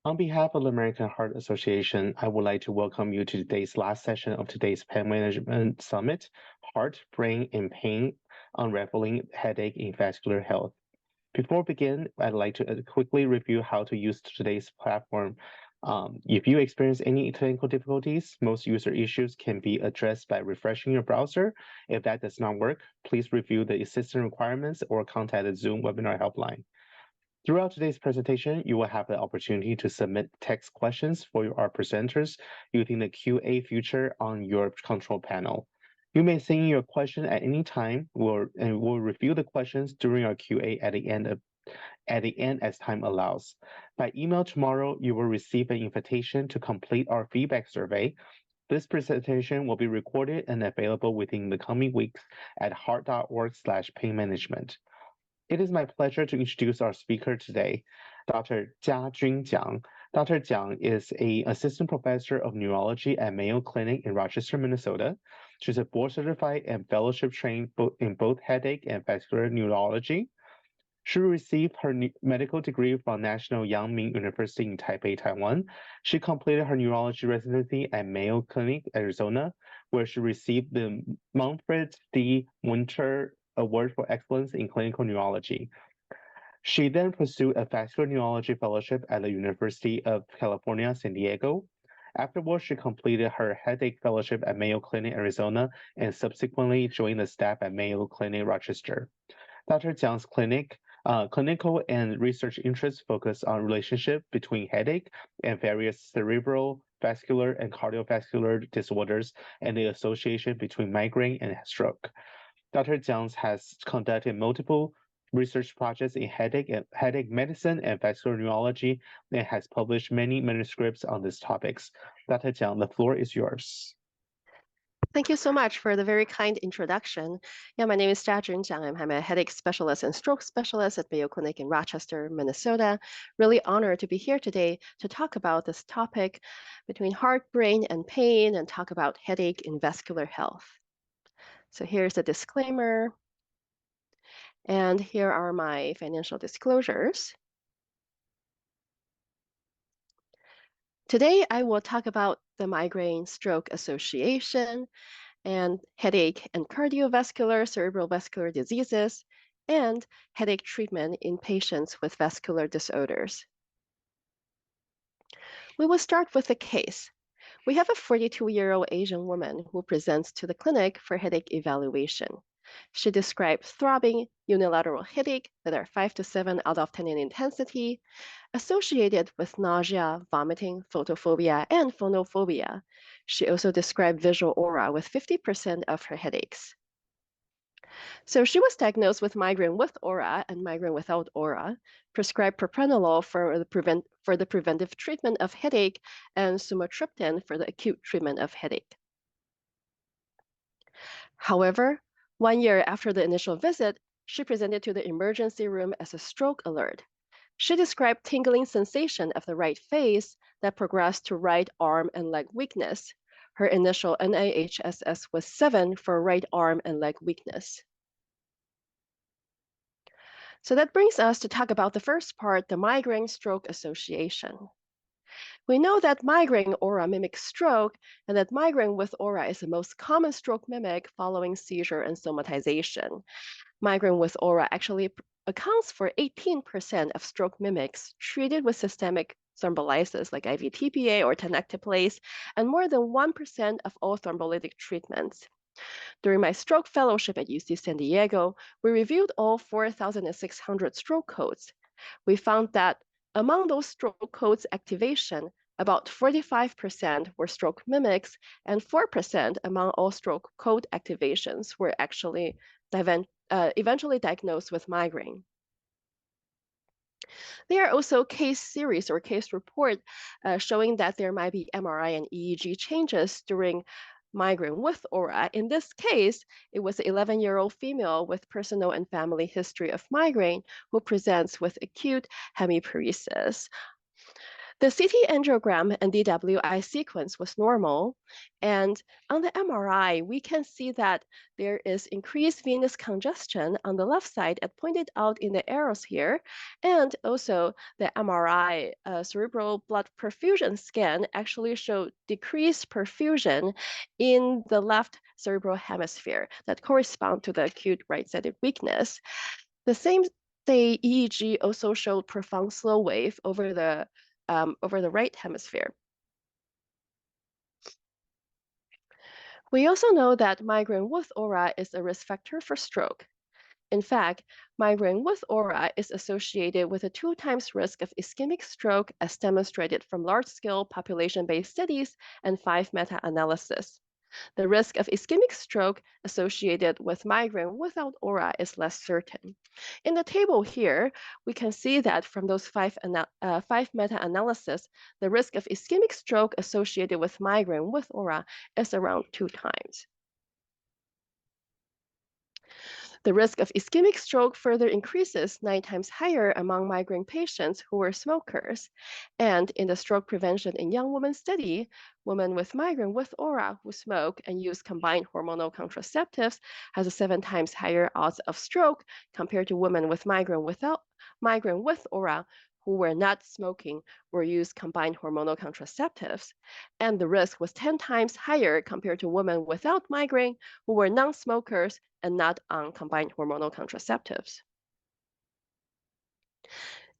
On behalf of the American Heart Association, I would like to welcome you to today's last session of today's Pain Management Summit, Heart, Brain, and Pain, Unraveling Headache in Vascular Health. Before we begin, I'd like to quickly review how to use today's platform. If you experience any technical difficulties, most user issues can be addressed by refreshing your browser. If that does not work, please review the assistance requirements or contact the Zoom webinar helpline. Throughout today's presentation, you will have the opportunity to submit text questions for our presenters using the QA feature on your control panel. You may send in your question at any time, and we'll review the questions during our QA at the end as time allows. By email tomorrow, you will receive an invitation to complete our feedback survey. This presentation will be recorded and available within the coming weeks at heart.org/painmanagement. It is my pleasure to introduce our speaker today, Dr. Chia-Chun Chiang. Dr. Chiang is an assistant professor of neurology at Mayo Clinic in Rochester, Minnesota. She's a board certified and fellowship trained in both headache and vascular neurology. She received her medical degree from National Yangming University in Taipei, Taiwan. She completed her neurology residency at Mayo Clinic, Arizona, where she received the Manfred D. Winter Award for Excellence in Clinical Neurology. She then pursued a vascular neurology fellowship at the University of California, San Diego. Afterwards, she completed her headache fellowship at Mayo Clinic, Arizona, and subsequently joined the staff at Mayo Clinic, Rochester. Dr. Chiang's clinical and research interests focus on relationship between headache and various cerebral, vascular, and cardiovascular disorders and the association between migraine and stroke. Dr. Chiang has conducted multiple research projects in headache medicine and vascular neurology and has published many manuscripts on these topics. Dr. Chiang, the floor is yours. Thank you so much for the very kind introduction. Yeah, my name is Chia-Chun Chiang. I'm a headache specialist and stroke specialist at Mayo Clinic in Rochester, Minnesota. Really honored to be here today to talk about this topic between heart, brain, and pain, and talk about headache in vascular health. So here's the disclaimer. And here are my financial disclosures. Today, I will talk about the Migraine Stroke Association and headache and cardiovascular, cerebral vascular diseases, and headache treatment in patients with vascular disorders. We will start with a case. We have a 42-year-old Asian woman who presents to the clinic for headache evaluation. She describes throbbing unilateral headache that are 5 to 7 out of 10 in intensity, associated with nausea, vomiting, photophobia, and phonophobia. She also described visual aura with 50% of her headaches. So she was diagnosed with migraine with aura and migraine without aura, prescribed propranolol for the preventive treatment of headache, and sumatriptan for the acute treatment of headache. However, 1 year after the initial visit, she presented to the emergency room as a stroke alert. She described tingling sensation of the right face that progressed to right arm and leg weakness. Her initial NIHSS was 7 for right arm and leg weakness. So that brings us to talk about the first part, the migraine stroke association. We know that migraine aura mimics stroke, and that migraine with aura is the most common stroke mimic following seizure and somatization. Migraine with aura actually accounts for 18% of stroke mimics treated with systemic thrombolysis like IV TPA or tenecteplase, and more than 1% of all thrombolytic treatments. During my stroke fellowship at UC San Diego, we reviewed all 4,600 stroke codes. We found that among those stroke codes activation, about 45% were stroke mimics, and 4% among all stroke code activations were actually eventually diagnosed with migraine. There are also case series or case report showing that there might be MRI and EEG changes during migraine with aura. In this case, it was an 11-year-old female with personal and family history of migraine who presents with acute hemiparesis. The CT angiogram and DWI sequence was normal, and on the MRI, we can see that there is increased venous congestion on the left side, as pointed out in the arrows here, and also the MRI cerebral blood perfusion scan actually showed decreased perfusion in the left cerebral hemisphere that correspond to the acute right-sided weakness. The same day EEG also showed profound slow wave over the right hemisphere. We also know that migraine with aura is a risk factor for stroke. In fact, migraine with aura is associated with a 2 times risk of ischemic stroke as demonstrated from large-scale population-based studies and 5 meta-analyses. The risk of ischemic stroke associated with migraine without aura is less certain. In the table here, we can see that from those 5 meta-analyses, the risk of ischemic stroke associated with migraine with aura is around 2 times. The risk of ischemic stroke further increases 9 times higher among migraine patients who were smokers. And in the stroke prevention in young women study, women with migraine with aura who smoke and use combined hormonal contraceptives has a 7 times higher odds of stroke compared to women with migraine with aura who were not smoking or used combined hormonal contraceptives. And the risk was 10 times higher compared to women without migraine who were non-smokers and not on combined hormonal contraceptives.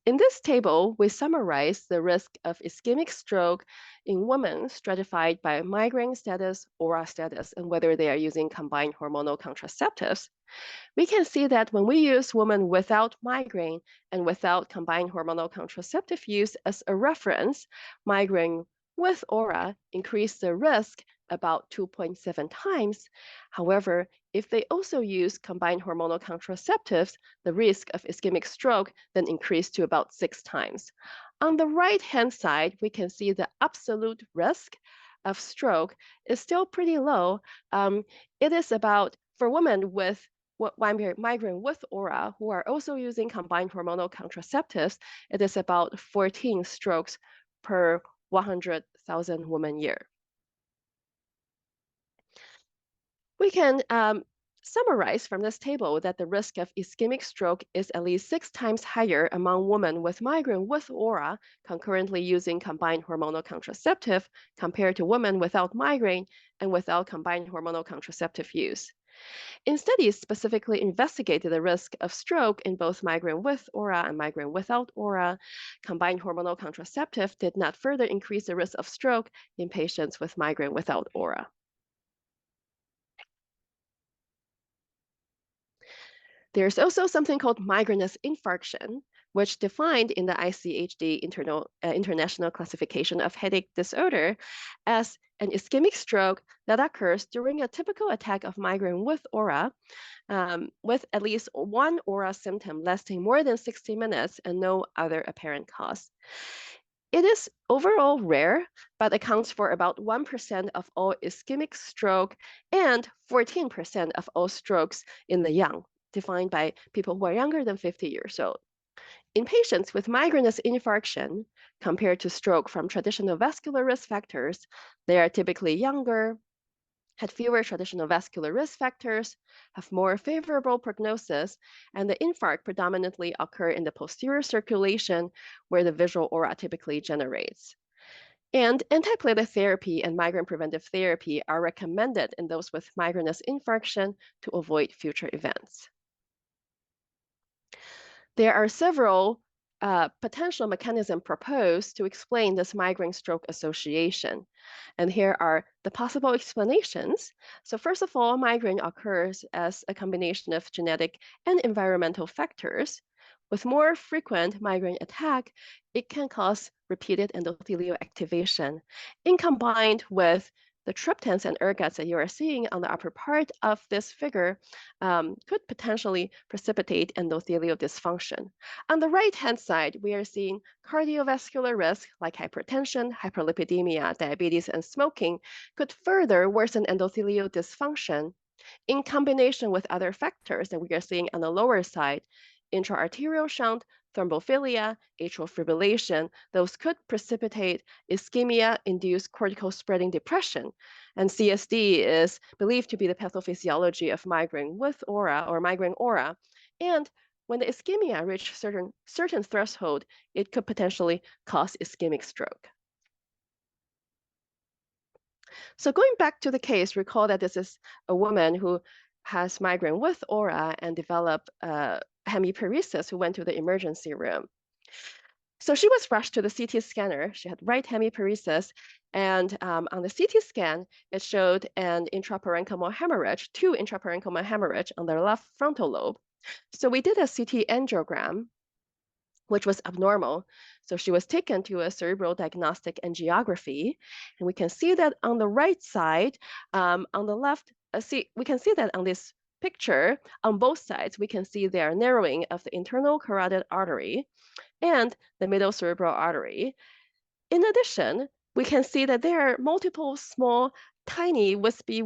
In this table, we summarize the risk of ischemic stroke in women stratified by migraine status, aura status, and whether they are using combined hormonal contraceptives. We can see that when we use women without migraine and without combined hormonal contraceptive use as a reference, migraine with aura increase the risk about 2.7 times. However, if they also use combined hormonal contraceptives, the risk of ischemic stroke then increased to about 6 times. On the right-hand side, we can see the absolute risk of stroke is still pretty low. It is about, for women with migraine with aura who are also using combined hormonal contraceptives, it is about 14 strokes per 100,000 women year. We can summarize from this table that the risk of ischemic stroke is at least 6 times higher among women with migraine with aura concurrently using combined hormonal contraceptive compared to women without migraine and without combined hormonal contraceptive use. In studies specifically investigated the risk of stroke in both migraine with aura and migraine without aura, combined hormonal contraceptive did not further increase the risk of stroke in patients with migraine without aura. There's also something called migrainous infarction, which defined in the ICHD International Classification of Headache Disorder as an ischemic stroke that occurs during a typical attack of migraine with aura, with at least one aura symptom lasting more than 60 minutes and no other apparent cause. It is overall rare, but accounts for about 1% of all ischemic stroke and 14% of all strokes in the young, defined by people who are younger than 50 years old. In patients with migrainous infarction, compared to stroke from traditional vascular risk factors, they are typically younger, had fewer traditional vascular risk factors, have more favorable prognosis, and the infarct predominantly occur in the posterior circulation where the visual aura typically generates. And antiplatelet therapy and migraine preventive therapy are recommended in those with migrainous infarction to avoid future events. There are several potential mechanisms proposed to explain this migraine-stroke association. And here are the possible explanations. So first of all, migraine occurs as a combination of genetic and environmental factors. With more frequent migraine attack, it can cause repeated endothelial activation. In combined with the triptans and ergots that you are seeing on the upper part of this figure could potentially precipitate endothelial dysfunction. On the right-hand side, we are seeing cardiovascular risk like hypertension, hyperlipidemia, diabetes, and smoking could further worsen endothelial dysfunction in combination with other factors that we are seeing on the lower side, intraarterial shunt, thrombophilia, atrial fibrillation, those could precipitate ischemia-induced cortical spreading depression. And CSD is believed to be the pathophysiology of migraine with aura or migraine aura. And when the ischemia reaches certain threshold, it could potentially cause ischemic stroke. So going back to the case, recall that this is a woman who has migraine with aura and developed hemiparesis who went to the emergency room. So she was rushed to the CT scanner. She had right hemiparesis, and on the CT scan, it showed an intraparenchymal hemorrhage, two intraparenchymal hemorrhage on the left frontal lobe. So we did a CT angiogram, which was abnormal. So she was taken to a cerebral diagnostic angiography, and we can see that on the right side, on the left, we can see that on this picture, on both sides, we can see there narrowing of the internal carotid artery and the middle cerebral artery. In addition, we can see that there are multiple small, tiny wispy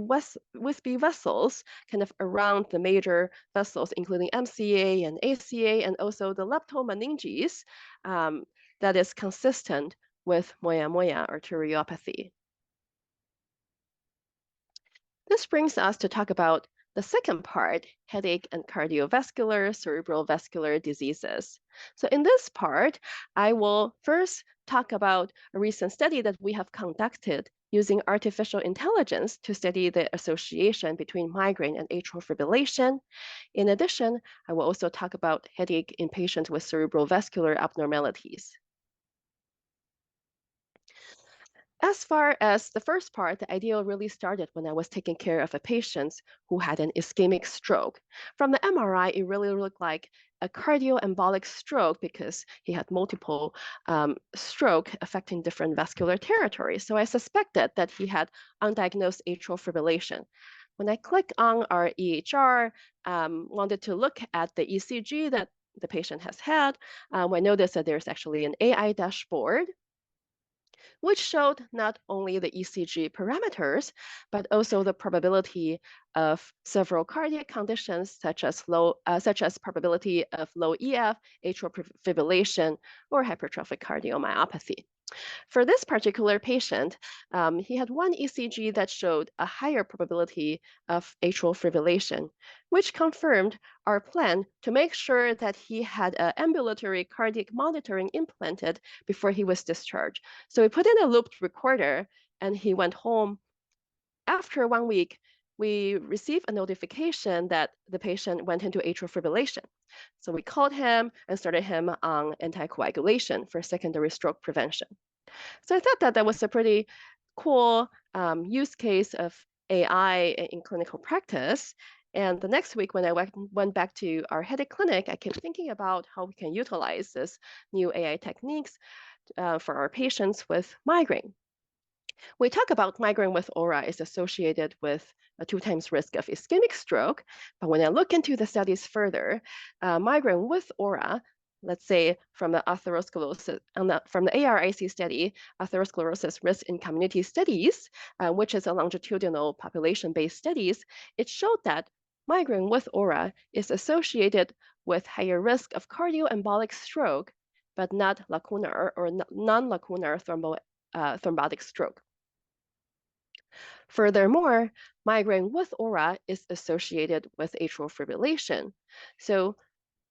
vessels kind of around the major vessels, including MCA and ACA, and also the leptomeninges that is consistent with Moyamoya arteriopathy. This brings us to talk about the second part, headache and cardiovascular, cerebral vascular diseases. So in this part, I will first talk about a recent study that we have conducted using artificial intelligence to study the association between migraine and atrial fibrillation. In addition, I will also talk about headache in patients with cerebral vascular abnormalities. As far as the first part, the idea really started when I was taking care of a patient who had an ischemic stroke. From the MRI, it really looked like a cardioembolic stroke because he had multiple stroke affecting different vascular territories. So I suspected that he had undiagnosed atrial fibrillation. When I click on our EHR, wanted to look at the ECG that the patient has had, I noticed that there's actually an AI dashboard which showed not only the ECG parameters, but also the probability of several cardiac conditions, such as probability of low EF, atrial fibrillation, or hypertrophic cardiomyopathy. For this particular patient, he had one ECG that showed a higher probability of atrial fibrillation, which confirmed our plan to make sure that he had an ambulatory cardiac monitoring implanted before he was discharged. So we put in a looped recorder and he went home. After 1 week, we received a notification that the patient went into atrial fibrillation. So we called him and started him on anticoagulation for secondary stroke prevention. So I thought that that was a pretty cool use case of AI in clinical practice. And the next week, when I went back to our headache clinic, I kept thinking about how we can utilize this new AI techniques for our patients with migraine. We talk about migraine with aura is associated with a 2 times risk of ischemic stroke. But when I look into the studies further, migraine with aura, let's say from the atherosclerosis, from the ARIC study, atherosclerosis risk in community studies, which is a longitudinal population-based studies, it showed that migraine with aura is associated with higher risk of cardioembolic stroke, but not lacunar or non-lacunar thrombotic stroke. Furthermore, migraine with aura is associated with atrial fibrillation. So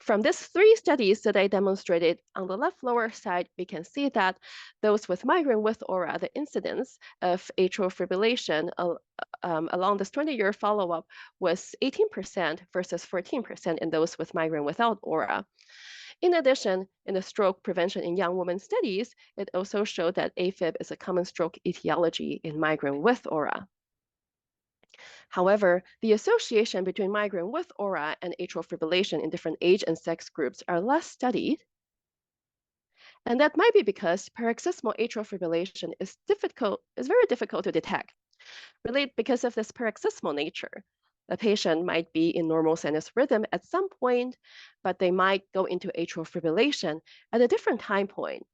from these 3 studies that I demonstrated on the left lower side, we can see that those with migraine with aura, the incidence of atrial fibrillation along this 20-year follow-up was 18% versus 14% in those with migraine without aura. In addition, in the stroke prevention in young women studies, it also showed that AFib is a common stroke etiology in migraine with aura. However, the association between migraine with aura and atrial fibrillation in different age and sex groups are less studied. And that might be because paroxysmal atrial fibrillation is very difficult to detect, really because of this paroxysmal nature. The patient might be in normal sinus rhythm at some point, but they might go into atrial fibrillation at a different time point.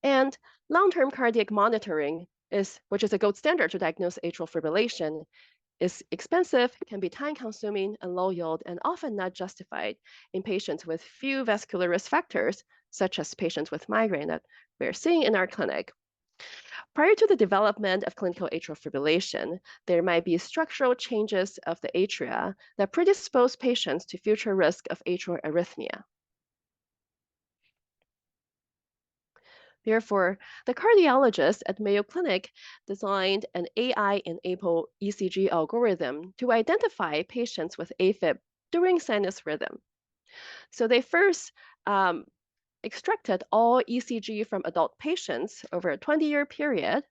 And long-term cardiac monitoring which is a gold standard to diagnose atrial fibrillation, is expensive, can be time-consuming and low yield, and often not justified in patients with few vascular risk factors, such as patients with migraine that we're seeing in our clinic. Prior to the development of clinical atrial fibrillation, there might be structural changes of the atria that predispose patients to future risk of atrial arrhythmia. Therefore, the cardiologist at Mayo Clinic designed an AI-enabled ECG algorithm to identify patients with AFib during sinus rhythm. So they first extracted all ECG from adult patients over a 20-year period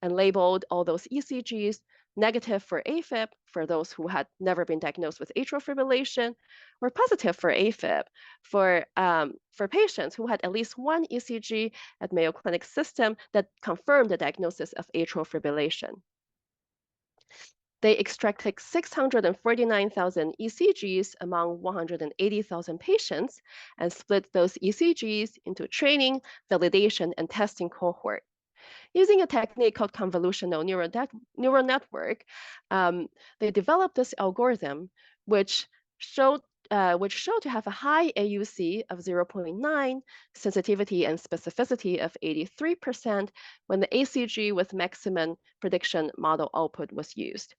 and labeled all those ECGs negative for AFib for those who had never been diagnosed with atrial fibrillation, or positive for AFib for patients who had at least one ECG at Mayo Clinic system that confirmed the diagnosis of atrial fibrillation. They extracted 649,000 ECGs among 180,000 patients and split those ECGs into training, validation, and testing cohort. Using a technique called convolutional neural network, they developed this algorithm which showed to have a high AUC of 0.9, sensitivity and specificity of 83% when the ACG with maximum prediction model output was used.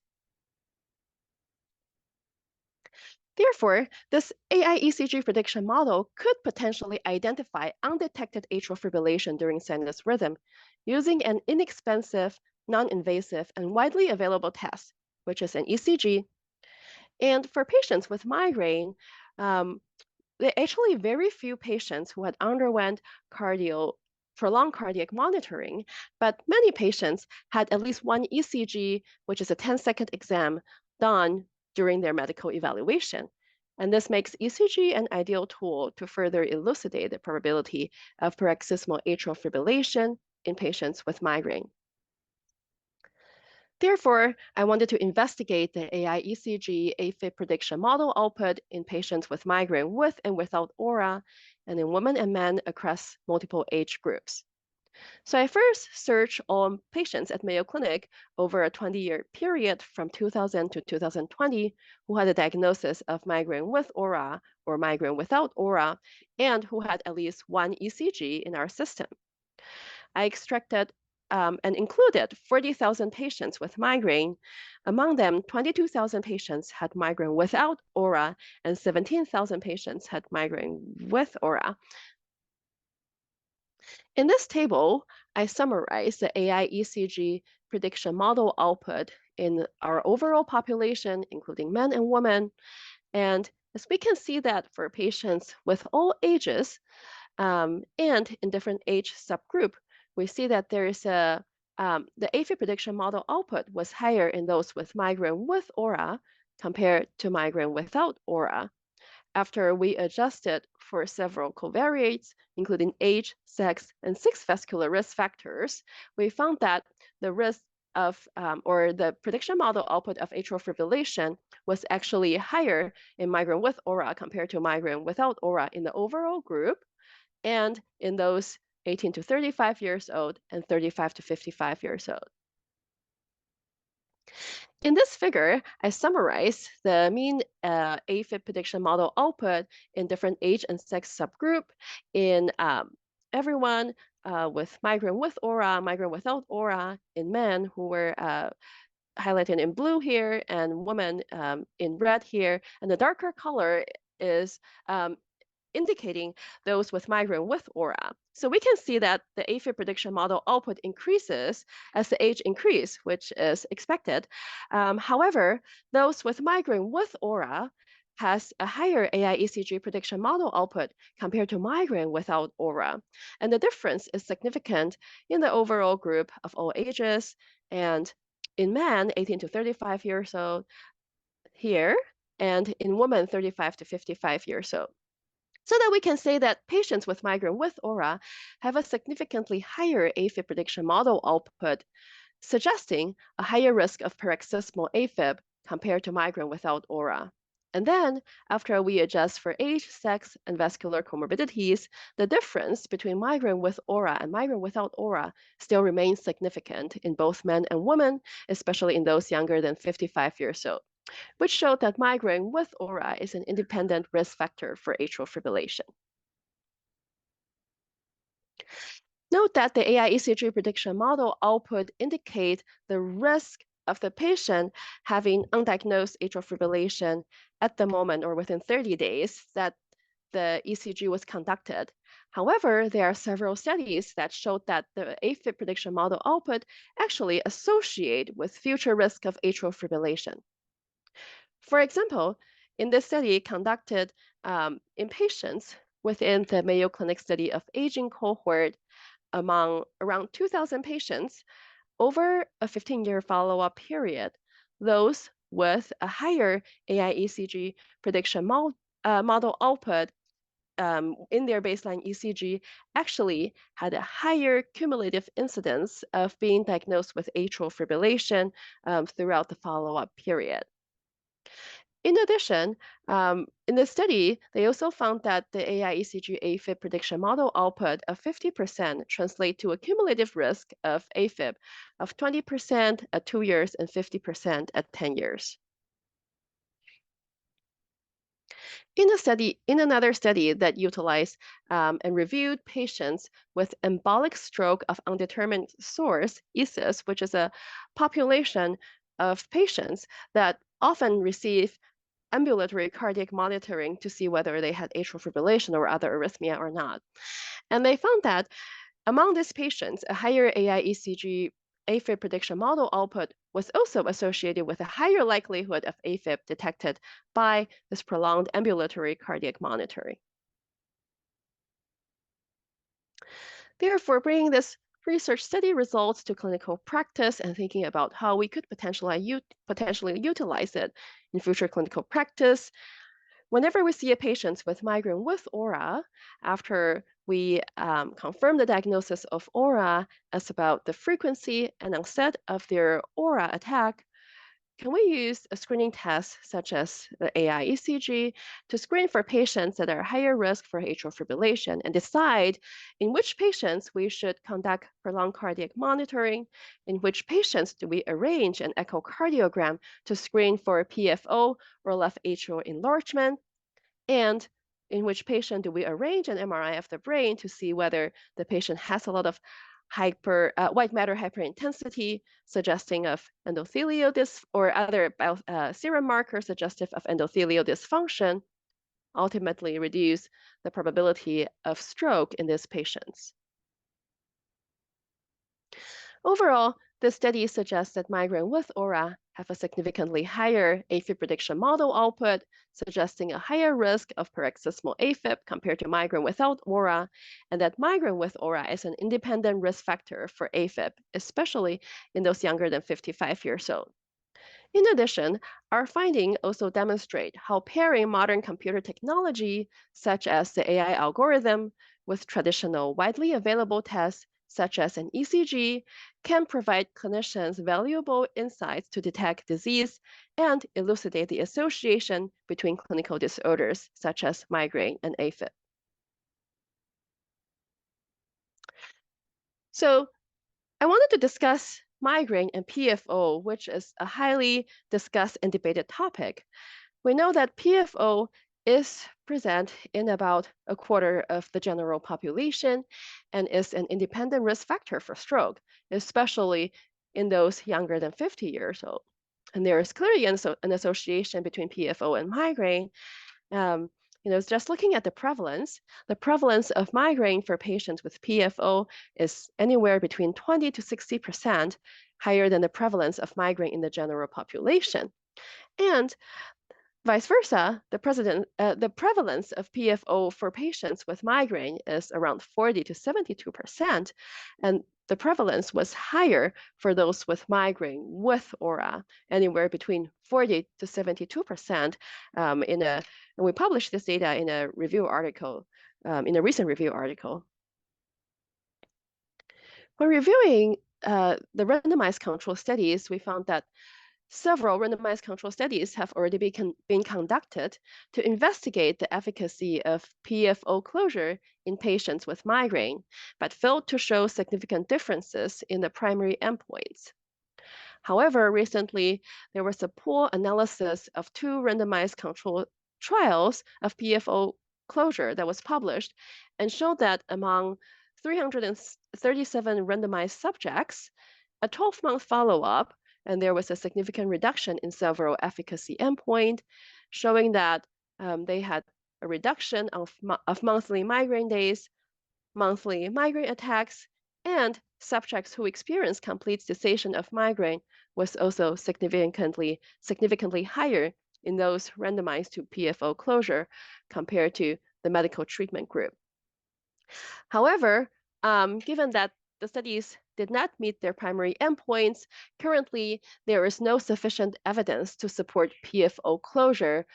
Therefore, this AI ECG prediction model could potentially identify undetected atrial fibrillation during sinus rhythm using an inexpensive, non-invasive, and widely available test, which is an ECG. And for patients with migraine, there are actually very few patients who had underwent prolonged cardiac monitoring, but many patients had at least one ECG, which is a 10-second exam, done during their medical evaluation. And this makes ECG an ideal tool to further elucidate the probability of paroxysmal atrial fibrillation in patients with migraine. Therefore, I wanted to investigate the AI ECG AFib prediction model output in patients with migraine with and without aura, and in women and men across multiple age groups. So I first searched on patients at Mayo Clinic over a 20-year period from 2000 to 2020 who had a diagnosis of migraine with aura or migraine without aura, and who had at least one ECG in our system. I extracted and included 40,000 patients with migraine. Among them, 22,000 patients had migraine without aura, and 17,000 patients had migraine with aura. In this table, I summarize the AI ECG prediction model output in our overall population, including men and women. And as we can see that for patients with all ages and in different age subgroup, we see that there is the AFib prediction model output was higher in those with migraine with aura compared to migraine without aura. After we adjusted for several covariates, including age, sex, and 6 vascular risk factors, we found that the risk of, or the prediction model output of atrial fibrillation was actually higher in migraine with aura compared to migraine without aura in the overall group, and in those 18 to 35 years old and 35 to 55 years old. In this figure, I summarize the mean AFib prediction model output in different age and sex subgroup in everyone with migraine with aura, migraine without aura, in men who were highlighted in blue here, and women in red here. And the darker color is indicating those with migraine with aura. So we can see that the AFib prediction model output increases as the age increase, which is expected. However, those with migraine with aura has a higher AI ECG prediction model output compared to migraine without aura. And the difference is significant in the overall group of all ages, and in men 18 to 35 years old here, and in women 35 to 55 years old. So that we can say that patients with migraine with aura have a significantly higher AFib prediction model output, suggesting a higher risk of paroxysmal AFib compared to migraine without aura. And then, after we adjust for age, sex, and vascular comorbidities, the difference between migraine with aura and migraine without aura still remains significant in both men and women, especially in those younger than 55 years old, which showed that migraine with aura is an independent risk factor for atrial fibrillation. Note that the AI ECG prediction model output indicate the risk of the patient having undiagnosed atrial fibrillation at the moment or within 30 days that the ECG was conducted. However, there are several studies that showed that the AFib prediction model output actually associate with future risk of atrial fibrillation. For example, in this study conducted in patients within the Mayo Clinic study of aging cohort, among around 2,000 patients over a 15-year follow-up period, those with a higher AI ECG prediction model output in their baseline ECG actually had a higher cumulative incidence of being diagnosed with atrial fibrillation throughout the follow-up period. In addition, in the study, they also found that the AI ECG AFib prediction model output of 50% translate to a cumulative risk of AFib of 20% at 2 years and 50% at 10 years. In another study that utilized and reviewed patients with embolic stroke of undetermined source, ESUS, which is a population of patients that often receive ambulatory cardiac monitoring to see whether they had atrial fibrillation or other arrhythmia or not. And they found that among these patients, a higher AI ECG AFib prediction model output was also associated with a higher likelihood of AFib detected by this prolonged ambulatory cardiac monitoring. Therefore, bringing this research study results to clinical practice and thinking about how we could potentially utilize it in future clinical practice. Whenever we see a patient with migraine with aura, after we confirm the diagnosis of aura as about the frequency and onset of their aura attack, can we use a screening test such as the AI ECG to screen for patients that are higher risk for atrial fibrillation and decide in which patients we should conduct prolonged cardiac monitoring, in which patients do we arrange an echocardiogram to screen for PFO or left atrial enlargement, and in which patient do we arrange an MRI of the brain to see whether the patient has a lot of white matter hyperintensity, suggesting of endothelial or other serum markers suggestive of endothelial dysfunction, ultimately reduce the probability of stroke in these patients. Overall, the study suggests that migraine with aura have a significantly higher AFib prediction model output, suggesting a higher risk of paroxysmal AFib compared to migraine without aura, and that migraine with aura is an independent risk factor for AFib, especially in those younger than 55 years old. In addition, our findings also demonstrate how pairing modern computer technology, such as the AI algorithm, with traditional widely available tests, such as an ECG, can provide clinicians valuable insights to detect disease and elucidate the association between clinical disorders, such as migraine and AFib. So I wanted to discuss migraine and PFO, which is a highly discussed and debated topic. We know that PFO is present in about a quarter of the general population and is an independent risk factor for stroke, especially in those younger than 50 years old. And there is clearly an association between PFO and migraine. Just looking at the prevalence of migraine for patients with PFO is anywhere between 20 to 60% higher than the prevalence of migraine in the general population. And vice versa, the prevalence of PFO for patients with migraine is around 40 to 72%, and the prevalence was higher for those with migraine with aura, anywhere between 40 to 72%. And we published this data in a review article, in a recent review article. When reviewing the randomized control studies, we found that Several randomized control studies have already been conducted to investigate the efficacy of PFO closure in patients with migraine, but failed to show significant differences in the primary endpoints. However, recently, there was a pool analysis of two randomized control trials of PFO closure that was published and showed that among 337 randomized subjects, a 12-month follow-up, and there was a significant reduction in several efficacy endpoints, showing that they had a reduction of monthly migraine days, monthly migraine attacks, and subjects who experienced complete cessation of migraine was also significantly higher in those randomized to PFO closure compared to the medical treatment group. However, given that the studies did not meet their primary endpoints, currently there is no sufficient evidence to support PFO closure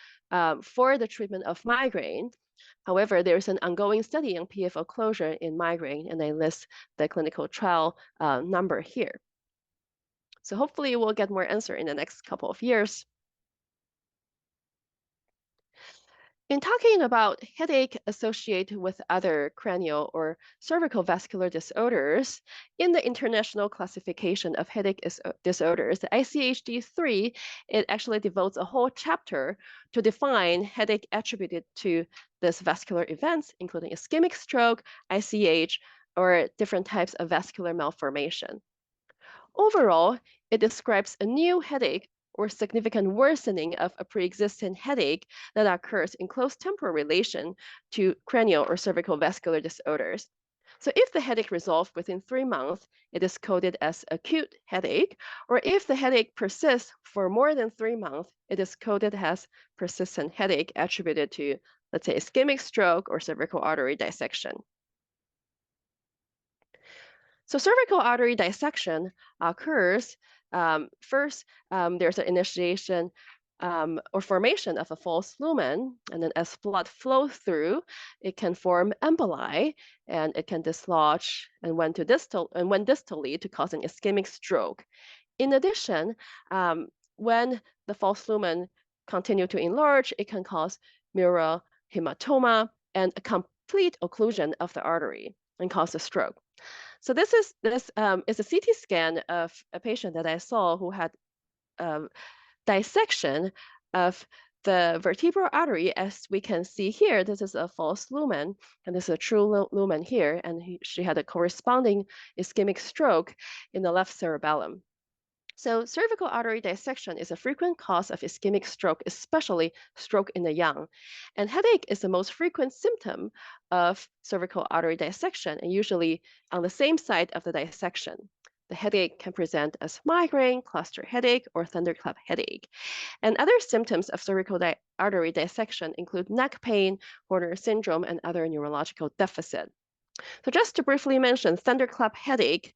for the treatment of migraine. However, there is an ongoing study on PFO closure in migraine, and I list the clinical trial number here. So hopefully we'll get more answer in the next couple of years. In talking about headache associated with other cranial or cervical vascular disorders, in the International Classification of Headache Disorders, the ICHD-3, it actually devotes a whole chapter to define headache attributed to these vascular events, including ischemic stroke, ICH, or different types of vascular malformation. Overall, it describes a new headache or significant worsening of a pre-existing headache that occurs in close temporal relation to cranial or cervical vascular disorders. So if the headache resolves within 3 months, it is coded as acute headache, or if the headache persists for more than 3 months, it is coded as persistent headache attributed to, let's say, ischemic stroke or cervical artery dissection. So cervical artery dissection occurs first, there's an initiation or formation of a false lumen, and then as blood flows through, it can form emboli, and it can dislodge and when distally to cause an ischemic stroke. In addition, when the false lumen continue to enlarge, it can cause mural hematoma and a complete occlusion of the artery and cause a stroke. So this is a CT scan of a patient that I saw who had dissection of the vertebral artery. As we can see here, this is a false lumen, and this is a true lumen here, and she had a corresponding ischemic stroke in the left cerebellum. So cervical artery dissection is a frequent cause of ischemic stroke, especially stroke in the young. And headache is the most frequent symptom of cervical artery dissection, and usually on the same side of the dissection. The headache can present as migraine, cluster headache, or thunderclap headache. And other symptoms of cervical artery dissection include neck pain, Horner syndrome, and other neurological deficit. So just to briefly mention, thunderclap headache,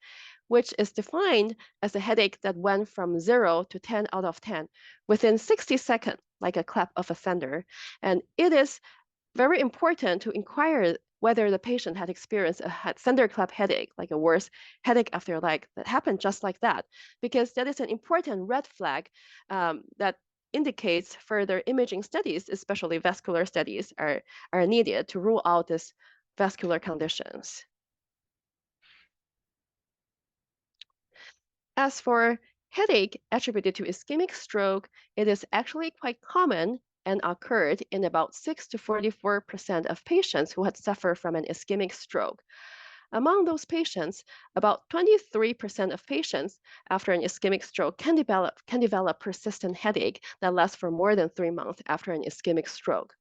which is defined as a headache that went from 0 to 10 out of 10 within 60 seconds, like a clap of a thunder. And it is very important to inquire whether the patient had experienced a thunderclap headache, like a worse headache after like that happened just like that, because that is an important red flag that indicates further imaging studies, especially vascular studies, are needed to rule out these vascular conditions. As for headache attributed to ischemic stroke, it is actually quite common and occurred in about 6 to 44% of patients who had suffered from an ischemic stroke. Among those patients, about 23% of patients after an ischemic stroke can develop persistent headache that lasts for more than 3 months after an ischemic stroke.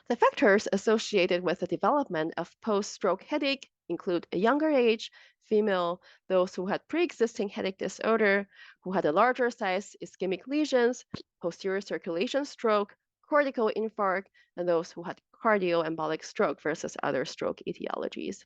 The factors associated with the development of post-stroke headache include a younger age, female, those who had pre-existing headache disorder, who had a larger size ischemic lesions, posterior circulation stroke, cortical infarct, and those who had cardioembolic stroke versus other stroke etiologies.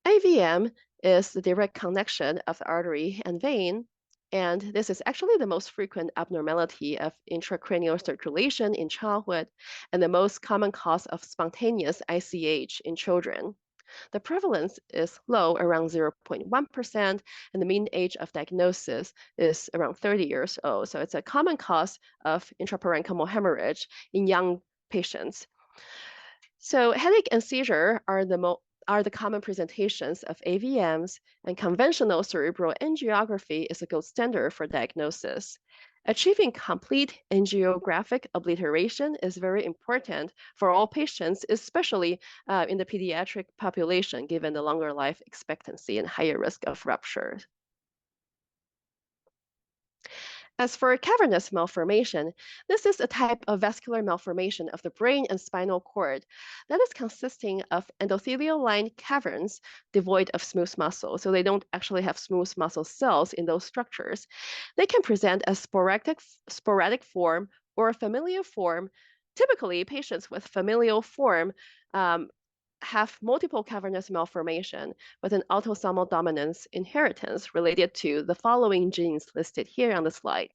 IVM is the direct connection of the artery and vein, and this is actually the most frequent abnormality of intracranial circulation in childhood and the most common cause of spontaneous ICH in children. The prevalence is low, around 0.1%, and the mean age of diagnosis is around 30 years old. So it's a common cause of intraparenchymal hemorrhage in young patients. So headache and seizure are the common presentations of AVMs, and conventional cerebral angiography is a gold standard for diagnosis. Achieving complete angiographic obliteration is very important for all patients, especially in the pediatric population, given the longer life expectancy and higher risk of rupture. As for cavernous malformation, this is a type of vascular malformation of the brain and spinal cord that is consisting of endothelial-lined caverns devoid of smooth muscle. So they don't actually have smooth muscle cells in those structures. They can present as sporadic form or a familial form. Typically, patients with familial form have multiple cavernous malformation with an autosomal dominance inheritance related to the following genes listed here on the slide.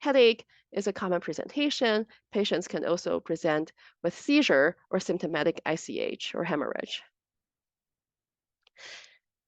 Headache is a common presentation. Patients can also present with seizure or symptomatic ICH or hemorrhage.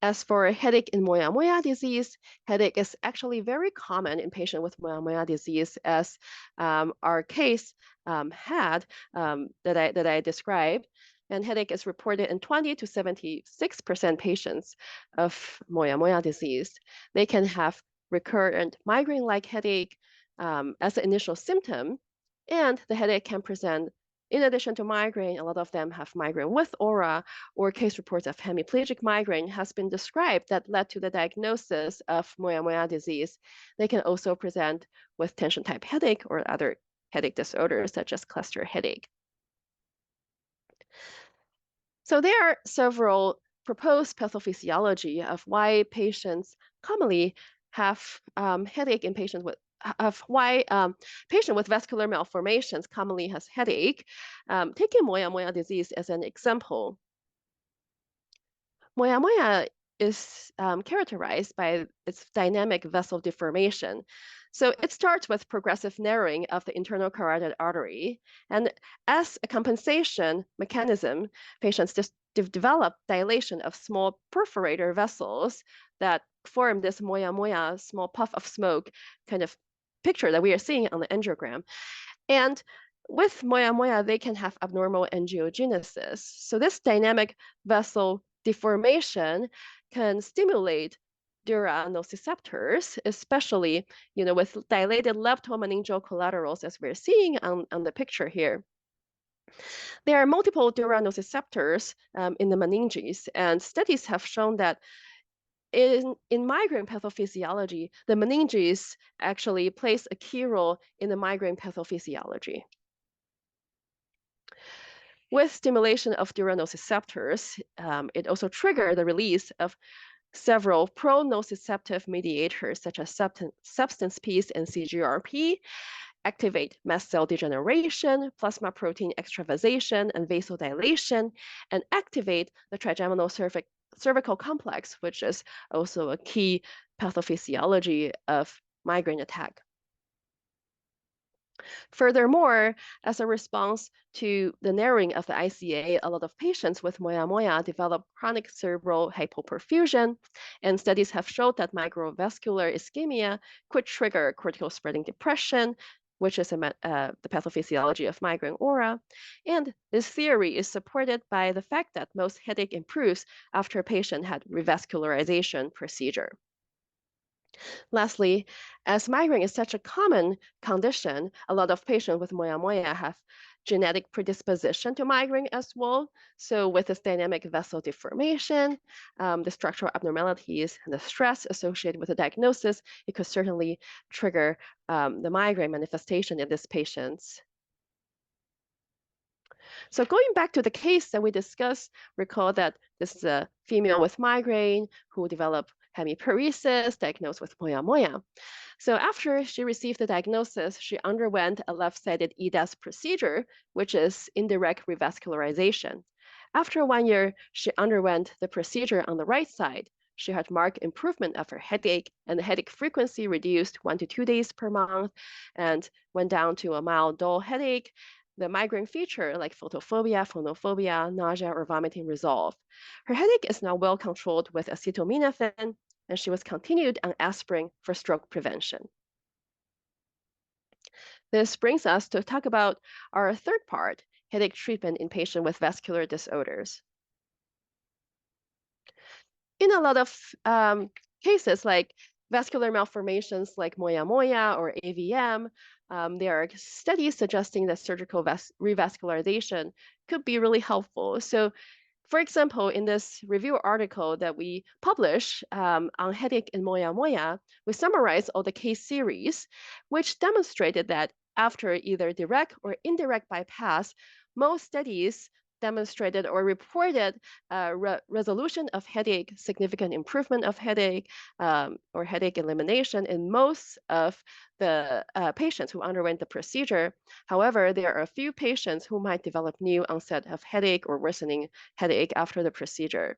As for headache in Moyamoya disease, headache is actually very common in patients with Moyamoya disease, as our case had that I described. And headache is reported in 20 to 76% patients of Moyamoya disease. They can have recurrent migraine-like headache as the initial symptom, and the headache can present in addition to migraine. A lot of them have migraine with aura, or case reports of hemiplegic migraine has been described that led to the diagnosis of Moyamoya disease. They can also present with tension type headache or other headache disorders such as cluster headache. So there are several proposed pathophysiology of why patients commonly have headache in patients with patient with vascular malformations commonly has headache. Taking Moyamoya disease as an example, Moyamoya is characterized by its dynamic vessel deformation. So it starts with progressive narrowing of the internal carotid artery, and as a compensation mechanism, patients just develop dilation of small perforator vessels that form this Moyamoya small puff of smoke kind of picture that we are seeing on the angiogram. And with Moyamoya, they can have abnormal angiogenesis. So this dynamic vessel deformation can stimulate dura nociceptors, especially with dilated leptomeningeal collaterals, as we're seeing on the picture here. There are multiple dura nociceptors in the meninges, and studies have shown that in migraine pathophysiology, the meninges actually plays a key role in the migraine pathophysiology. With stimulation of dura nociceptors, it also triggers the release of several pro-nociceptive mediators such as substance P and CGRP, activate mast cell degeneration, plasma protein extravasation, and vasodilation, and activate the trigeminal cervical complex, which is also a key pathophysiology of migraine attack. Furthermore, as a response to the narrowing of the ICA, a lot of patients with Moyamoya develop chronic cerebral hypoperfusion, and studies have shown that microvascular ischemia could trigger cortical spreading depression, which is the pathophysiology of migraine aura. And this theory is supported by the fact that most headache improves after a patient had revascularization procedure. Lastly, as migraine is such a common condition, a lot of patients with Moyamoya have genetic predisposition to migraine as well. So with this dynamic vessel deformation, the structural abnormalities, and the stress associated with the diagnosis, it could certainly trigger the migraine manifestation in these patients. So going back to the case that we discussed, recall that this is a female with migraine who developed hemiparesis, diagnosed with Moyamoya. So after she received the diagnosis, she underwent a left-sided EDAS procedure, which is indirect revascularization. After 1 year, she underwent the procedure on the right side. She had marked improvement of her headache, and the headache frequency reduced 1 to 2 days per month and went down to a mild dull headache. the migraine feature like photophobia, phonophobia, nausea, or vomiting resolve. Her headache is now well controlled with acetaminophen, and she was continued on aspirin for stroke prevention. This brings us to talk about our third part, headache treatment in patients with vascular disorders. In a lot of cases, like vascular malformations like Moyamoya or AVM, there are studies suggesting that surgical revascularization could be really helpful. So, for example, in this review article that we published on headache in Moyamoya, we summarized all the case series, which demonstrated that after either direct or indirect bypass, most studies demonstrated or reported resolution of headache, significant improvement of headache, or headache elimination in most of the patients who underwent the procedure. However, there are a few patients who might develop new onset of headache or worsening headache after the procedure.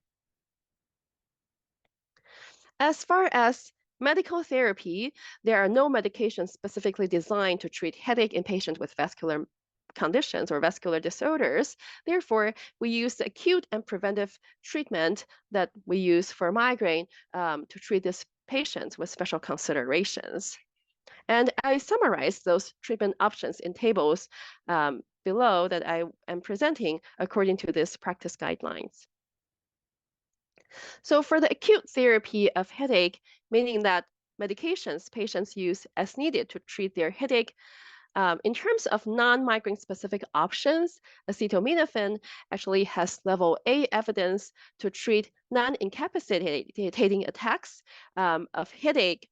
As far as medical therapy, there are no medications specifically designed to treat headache in patients with vascular conditions or vascular disorders. Therefore, we use the acute and preventive treatment that we use for migraine to treat these patients with special considerations. And I summarize those treatment options in tables below that I am presenting according to these practice guidelines. So for the acute therapy of headache, meaning that medications patients use as needed to treat their headache, in terms of non-migraine specific options, acetaminophen actually has level A evidence to treat non-incapacitating attacks of headache,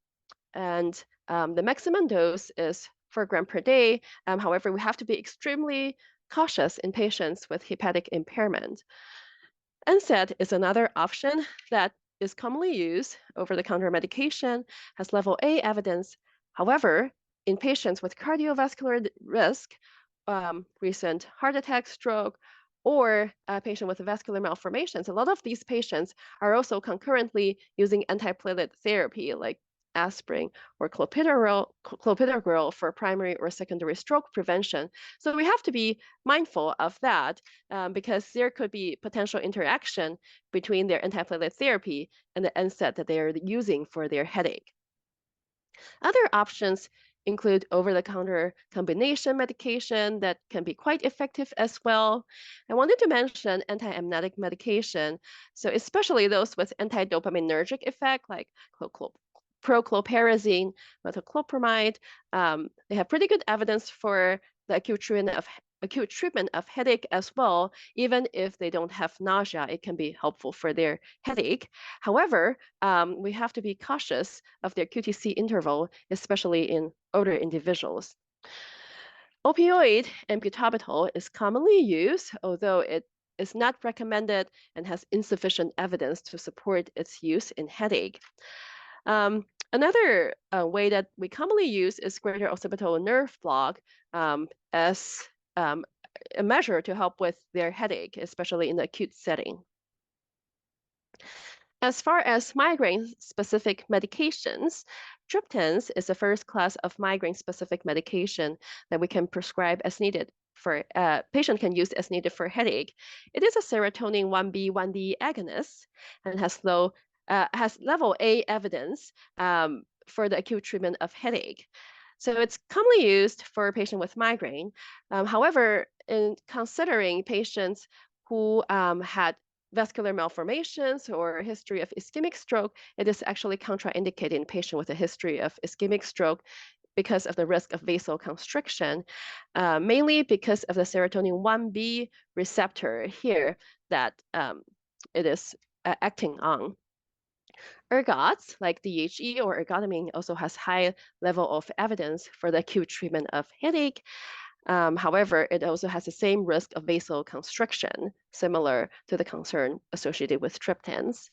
and the maximum dose is 4 grams per day. However, we have to be extremely cautious in patients with hepatic impairment. NSAID is another option that is commonly used over-the-counter medication, has level A evidence. However, in patients with cardiovascular risk, recent heart attack, stroke, or a patient with vascular malformations, a lot of these patients are also concurrently using antiplatelet therapy like aspirin or clopidogrel for primary or secondary stroke prevention. So we have to be mindful of that because there could be potential interaction between their antiplatelet therapy and the NSAID that they are using for their headache. Other options include over-the-counter combination medication that can be quite effective as well. I wanted to mention anti-emetic medication, so especially those with anti-dopaminergic effect like prochlorperazine, metoclopramide. They have pretty good evidence for the acute treatment of headache as well. Even if they don't have nausea, it can be helpful for their headache. However, we have to be cautious of their QTC interval, especially in older individuals. Opioid and butalbital is commonly used, although it is not recommended and has insufficient evidence to support its use in headache. Another way that we commonly use is greater occipital nerve block as a measure to help with their headache, especially in the acute setting. As far as migraine-specific medications, triptans is the first class of migraine-specific medication that we can prescribe as needed for patient can use as needed for headache. It is a serotonin 1B, 1D agonist and has level A evidence for the acute treatment of headache. So it's commonly used for a patient with migraine. However, in considering patients who had vascular malformations or a history of ischemic stroke, it is actually contraindicated in patient with a history of ischemic stroke because of the risk of vasoconstriction, mainly because of the serotonin 1B receptor here that it is acting on. Ergots, like DHE or ergotamine, also has high level of evidence for the acute treatment of headache. However, it also has the same risk of vasoconstriction, similar to the concern associated with triptans.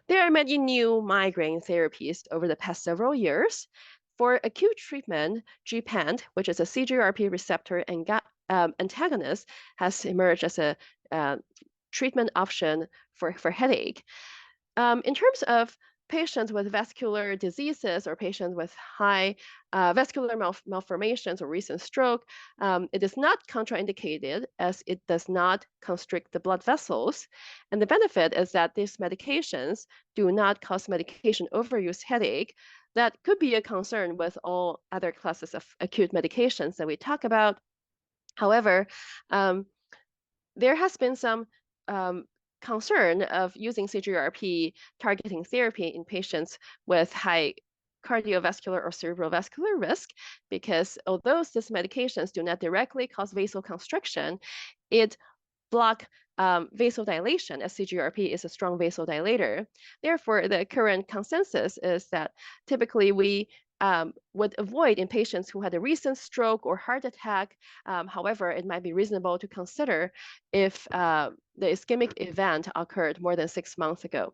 There are many new migraine therapies over the past several years. For acute treatment, GPANT, which is a CGRP receptor antagonist, has emerged as a treatment option for headache. In terms of patients with vascular diseases or patients with high vascular malformations or recent stroke, it is not contraindicated as it does not constrict the blood vessels. And the benefit is that these medications do not cause medication overuse headache. That could be a concern with all other classes of acute medications that we talk about. However, there has been some concern of using CGRP targeting therapy in patients with high cardiovascular or cerebrovascular risk, because although these medications do not directly cause vasoconstriction, it block vasodilation, as CGRP is a strong vasodilator. Therefore, the current consensus is that typically we would avoid in patients who had a recent stroke or heart attack. However, it might be reasonable to consider if the ischemic event occurred more than 6 months ago.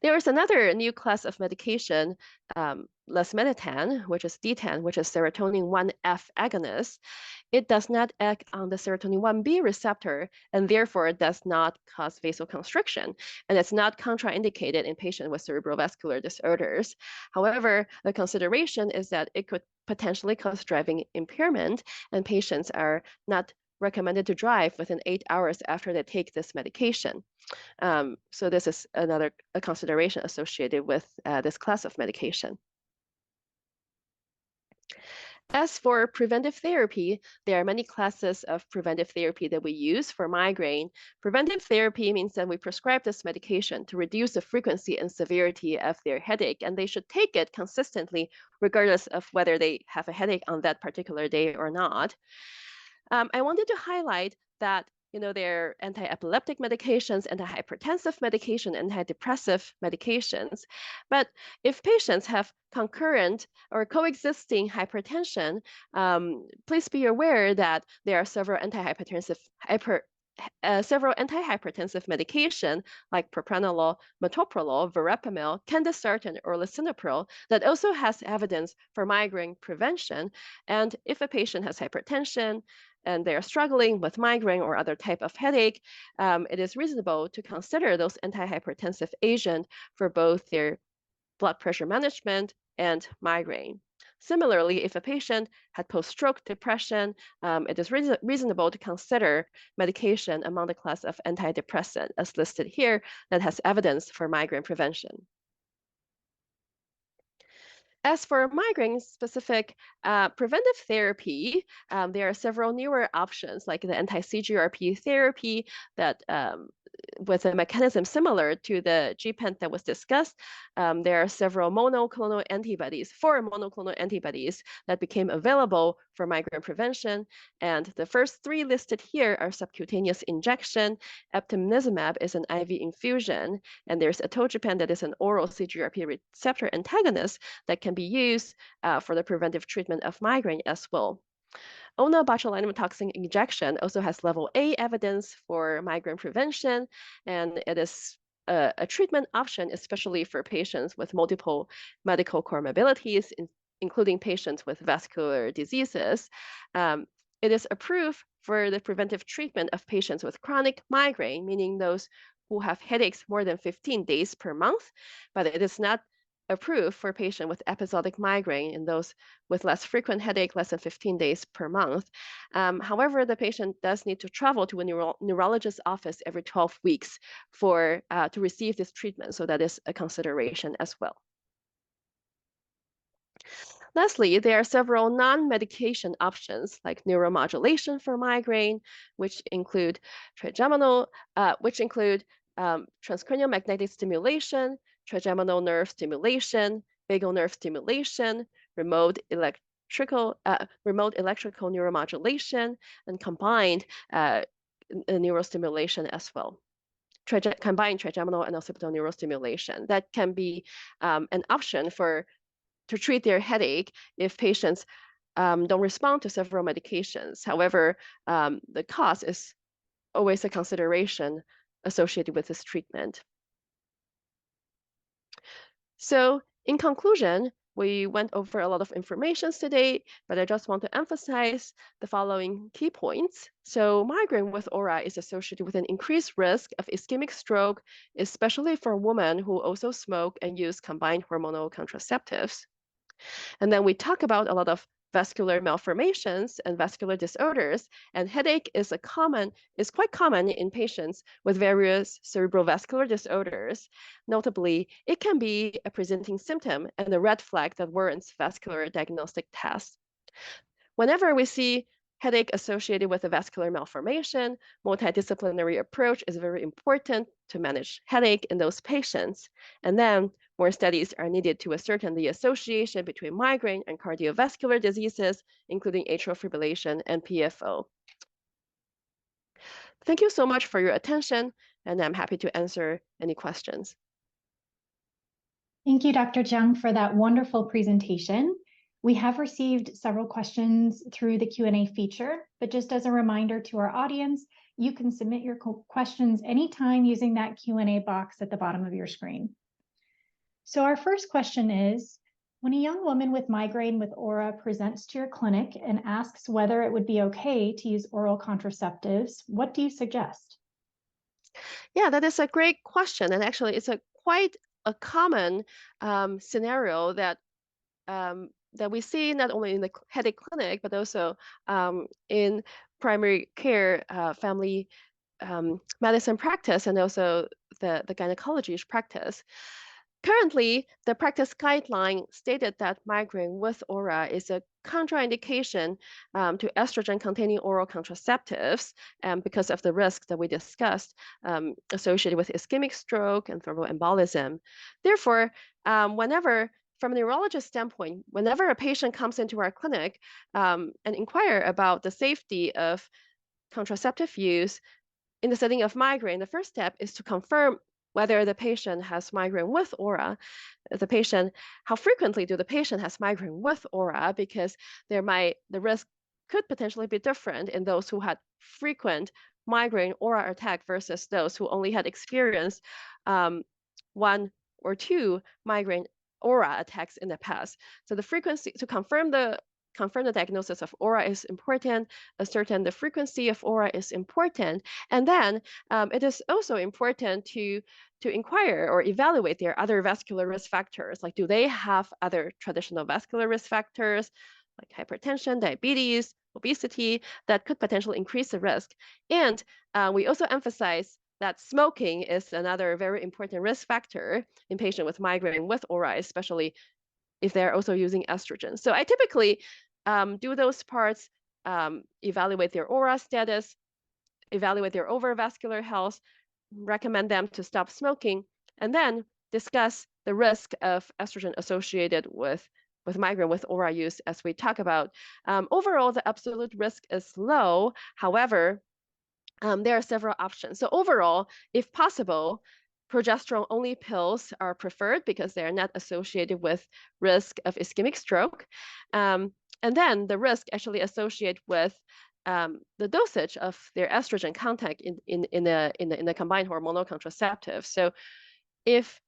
There is another new class of medication, lasminetan, which is D10, which is serotonin 1F agonist. It does not act on the serotonin 1B receptor and therefore does not cause vasoconstriction, and it's not contraindicated in patients with cerebrovascular disorders. However, the consideration is that it could potentially cause driving impairment, and patients are not recommended to drive within 8 hours after they take this medication. So this is another consideration associated with this class of medication. As for preventive therapy, there are many classes of preventive therapy that we use for migraine. Preventive therapy means that we prescribe this medication to reduce the frequency and severity of their headache, and they should take it consistently, regardless of whether they have a headache on that particular day or not. I wanted to highlight that there are anti-epileptic medications, antihypertensive medication, antidepressive medications. But if patients have concurrent or coexisting hypertension, please be aware that there are several antihypertensive medication like propranolol, metoprolol, verapamil, candesartan, or lisinopril that also has evidence for migraine prevention. And if a patient has hypertension and they are struggling with migraine or other type of headache, it is reasonable to consider those antihypertensive agents for both their blood pressure management and migraine. Similarly, if a patient had post-stroke depression, it is reasonable to consider medication among the class of antidepressant, as listed here, that has evidence for migraine prevention. As for migraine-specific preventive therapy, there are several newer options, like the anti-CGRP therapy that with a mechanism similar to the GPENT that was discussed. There are several four monoclonal antibodies that became available for migraine prevention. And the first 3 listed here are subcutaneous injection. Eptinezumab is an IV infusion. And there's atogepant that is an oral CGRP receptor antagonist that can be used for the preventive treatment of migraine as well. Botulinum toxin injection also has level A evidence for migraine prevention, and it is a treatment option, especially for patients with multiple medical comorbidities, including patients with vascular diseases. It is approved for the preventive treatment of patients with chronic migraine, meaning those who have headaches more than 15 days per month, but it is not approved for patients with episodic migraine and those with less frequent headache, less than 15 days per month. However, the patient does need to travel to a neurologist's office every 12 weeks to receive this treatment. So that is a consideration as well. Lastly, there are several non-medication options like neuromodulation for migraine, which include transcranial magnetic stimulation, trigeminal nerve stimulation, vagal nerve stimulation, remote electrical neuromodulation, and combined neurostimulation as well. Combined trigeminal and occipital neurostimulation. That can be an option to treat their headache if patients don't respond to several medications. However, the cost is always a consideration associated with this treatment. So in conclusion, we went over a lot of information today, but I just want to emphasize the following key points. So migraine with aura is associated with an increased risk of ischemic stroke, especially for women who also smoke and use combined hormonal contraceptives. And then we talk about a lot of vascular malformations and vascular disorders, and headache is quite common in patients with various cerebrovascular disorders. Notably, it can be a presenting symptom and a red flag that warrants vascular diagnostic tests. Whenever we see headache associated with a vascular malformation, multidisciplinary approach is very important to manage headache in those patients. And then more studies are needed to ascertain the association between migraine and cardiovascular diseases, including atrial fibrillation and PFO. Thank you so much for your attention, and I'm happy to answer any questions. Thank you, Dr. Chiang, for that wonderful presentation. We have received several questions through the Q&A feature, but just as a reminder to our audience, you can submit your questions anytime using that Q&A box at the bottom of your screen. So our first question is, when a young woman with migraine with aura presents to your clinic and asks whether it would be okay to use oral contraceptives, what do you suggest? Yeah, that is a great question. And actually, it's quite a common scenario that we see not only in the headache clinic, but also in primary care, family medicine practice, and also the gynecology practice. Currently, the practice guideline stated that migraine with aura is a contraindication to estrogen-containing oral contraceptives because of the risk that we discussed associated with ischemic stroke and thromboembolism. Therefore, from a neurologist standpoint, whenever a patient comes into our clinic and inquire about the safety of contraceptive use in the setting of migraine, the first step is to confirm whether the patient has migraine with aura. How frequently do the patient has migraine with aura? Because the risk could potentially be different in those who had frequent migraine aura attack versus those who only had experienced one or two migraine aura attacks in the past. So the frequency to confirm the diagnosis of aura is important, ascertain the frequency of aura is important, and then it is also important to inquire or evaluate their other vascular risk factors. Like, do they have other traditional vascular risk factors like hypertension, diabetes, obesity that could potentially increase the risk? And we also emphasize that smoking is another very important risk factor in patients with migraine with aura, especially if they're also using estrogen. So I typically do those parts, evaluate their aura status, evaluate their overall vascular health, recommend them to stop smoking, and then discuss the risk of estrogen associated with migraine with aura use as we talk about. Overall, the absolute risk is low. However, there are several options. So overall, if possible, progesterone-only pills are preferred because they are not associated with risk of ischemic stroke. And then the risk actually associated with the dosage of their estrogen content in the combined hormonal contraceptive. So if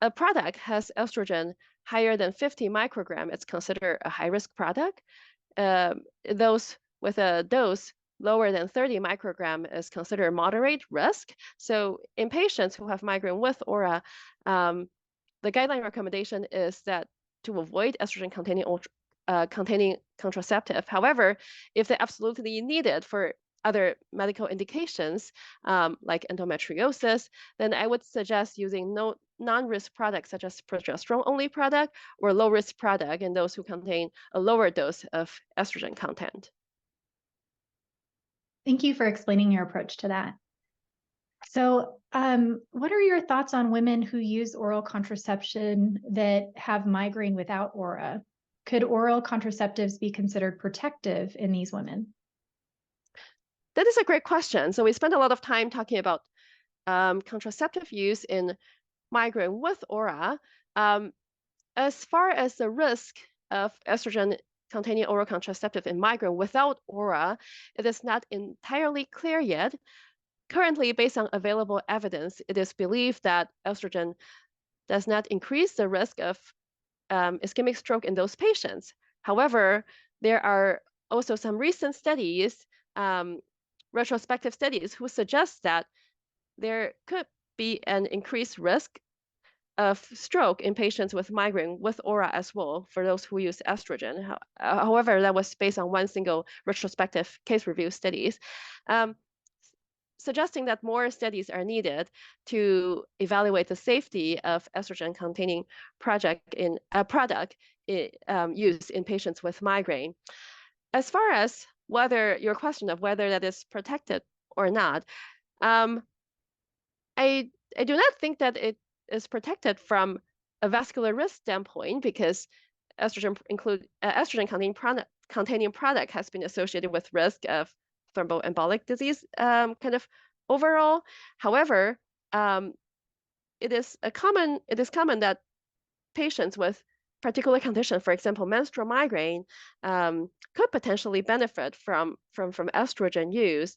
a product has estrogen higher than 50 microgram, it's considered a high-risk product. Those with a dose lower than 30 microgram is considered moderate risk. So in patients who have migraine with aura, the guideline recommendation is that to avoid estrogen-containing contraceptive. However, if they absolutely need it for other medical indications like endometriosis, then I would suggest using non-risk products such as progesterone-only product or low-risk product in those who contain a lower dose of estrogen content. Thank you for explaining your approach to that. So what are your thoughts on women who use oral contraception that have migraine without aura? Could oral contraceptives be considered protective in these women? That is a great question. So we spent a lot of time talking about contraceptive use in migraine with aura. As far as the risk of estrogen-containing oral contraceptive in migraine without aura, it is not entirely clear yet. Currently, based on available evidence, it is believed that estrogen does not increase the risk of ischemic stroke in those patients. However, there are also some recent studies, retrospective studies, who suggest that there could be an increased risk of stroke in patients with migraine with aura as well for those who use estrogen. However, that was based on one single retrospective case review studies, suggesting that more studies are needed to evaluate the safety of estrogen-containing product used in patients with migraine. As far as your question of whether that is protected or not, I do not think that it is protected from a vascular risk standpoint, because estrogen-containing product has been associated with risk of thromboembolic disease kind of overall. However, it is common that patients with particular condition, for example, menstrual migraine, could potentially benefit from estrogen use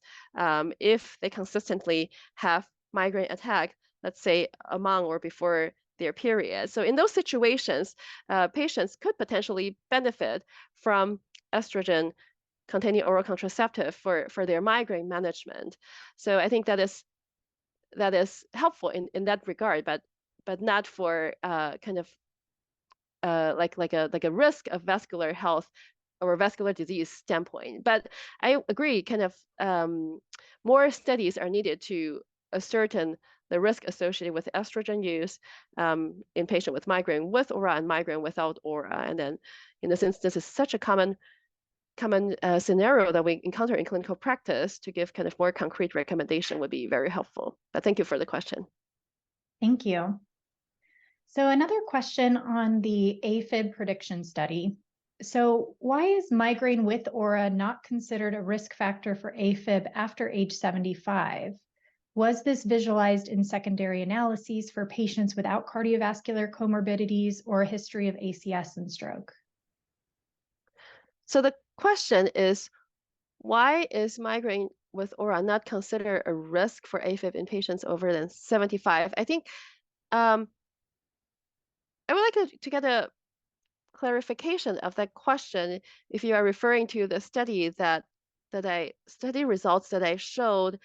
if they consistently have migraine attack, let's say among or before their period. So in those situations, patients could potentially benefit from estrogen containing oral contraceptive for their migraine management. So I think that is helpful in that regard, but not for kind of like a risk of vascular health or vascular disease standpoint. But I agree, kind of more studies are needed to ascertain the risk associated with estrogen use in patients with migraine with aura and migraine without aura. And then, since this is such a common scenario that we encounter in clinical practice, to give kind of more concrete recommendation would be very helpful. But thank you for the question. Thank you. So another question on the AFib prediction study. So why is migraine with aura not considered a risk factor for AFib after age 75? Was this visualized in secondary analyses for patients without cardiovascular comorbidities or a history of ACS and stroke? So the question is, why is migraine with aura not considered a risk for AFib in patients over than 75? I think I would like to get a clarification of that question if you are referring to the study study results that I showed.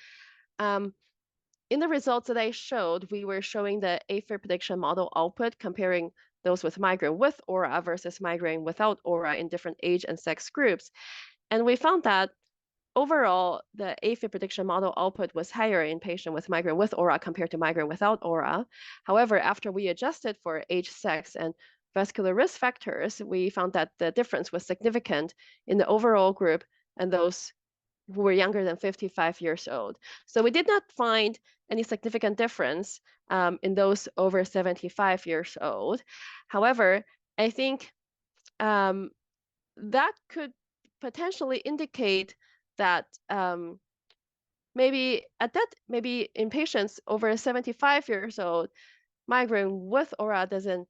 In the results that I showed, we were showing the AFib prediction model output comparing those with migraine with aura versus migraine without aura in different age and sex groups. And we found that overall, the AFib prediction model output was higher in patients with migraine with aura compared to migraine without aura. However, after we adjusted for age, sex, and vascular risk factors, we found that the difference was significant in the overall group and those who were younger than 55 years old. So we did not find any significant difference in those over 75 years old. However, I think that could potentially indicate that maybe in patients over 75 years old, migraine with aura doesn't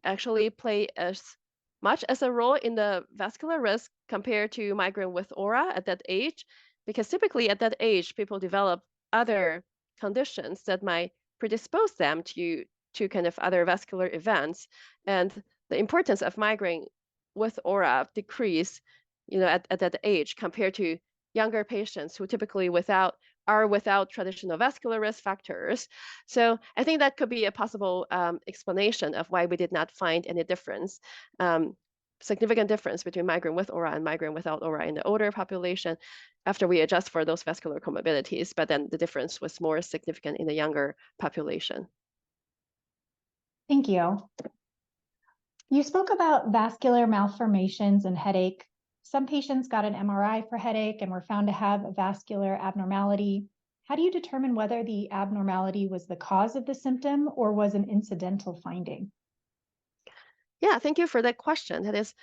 actually play as much as a role in the vascular risk compared to migraine with aura at that age, because typically at that age, people develop other conditions that might predispose them to kind of other vascular events, and the importance of migraine with aura decrease, at that age compared to younger patients who typically are without traditional vascular risk factors. So I think that could be a possible explanation of why we did not find any difference, significant difference between migraine with aura and migraine without aura in the older population after we adjust for those vascular comorbidities, but then the difference was more significant in the younger population. Thank you. You spoke about vascular malformations and headache. Some patients got an MRI for headache and were found to have a vascular abnormality. How do you determine whether the abnormality was the cause of the symptom or was an incidental finding? Yeah, thank you for that question. That is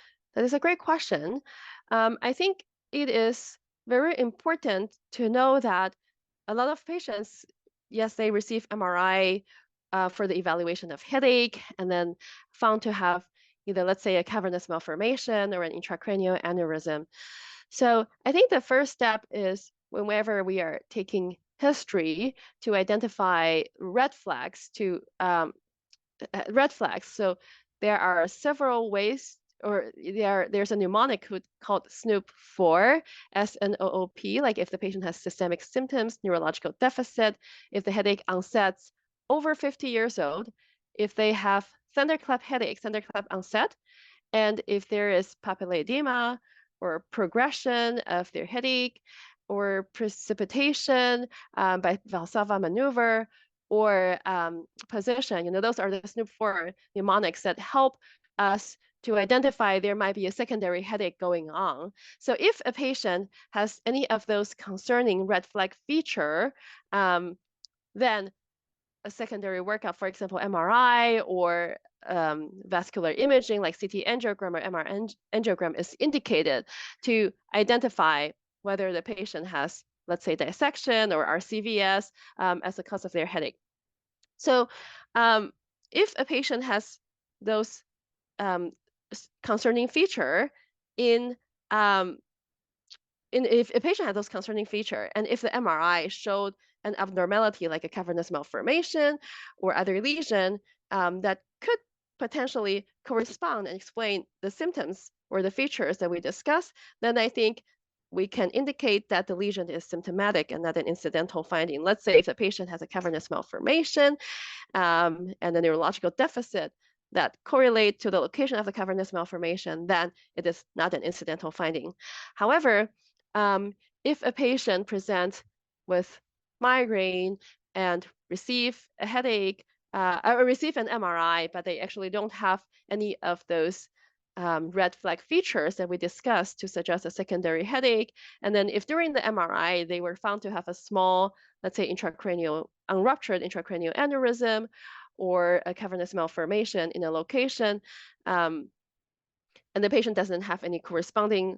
a great question. I think it is very important to know that a lot of patients, yes, they receive MRI for the evaluation of headache and then found to have either, let's say, a cavernous malformation or an intracranial aneurysm. So I think the first step is whenever we are taking history to identify red flags to red flags. So there are several ways, or there's a mnemonic called SNOOP4, SNOOP, like if the patient has systemic symptoms, neurological deficit, if the headache onsets over 50 years old, if they have thunderclap headache, thunderclap onset, and if there is papillary edema or progression of their headache or precipitation by Valsalva maneuver or position, those are the SNOOP4 mnemonics that help us to identify there might be a secondary headache going on. So if a patient has any of those concerning red flag feature, then a secondary workup, for example, MRI or vascular imaging like CT angiogram or MR angiogram is indicated to identify whether the patient has, let's say, dissection or RCVS as the cause of their headache. So if a patient has those concerning feature if a patient had those concerning feature, and if the MRI showed an abnormality like a cavernous malformation or other lesion that could potentially correspond and explain the symptoms or the features that we discussed, then I think we can indicate that the lesion is symptomatic and not an incidental finding. Let's say if the patient has a cavernous malformation and a neurological deficit that correlate to the location of the cavernous malformation, then it is not an incidental finding. However, if a patient presents with migraine and receive a headache or receive an MRI, but they actually don't have any of those red flag features that we discussed to suggest a secondary headache, and then if during the MRI they were found to have a small, let's say, unruptured intracranial aneurysm or a cavernous malformation in a location, and the patient doesn't have any corresponding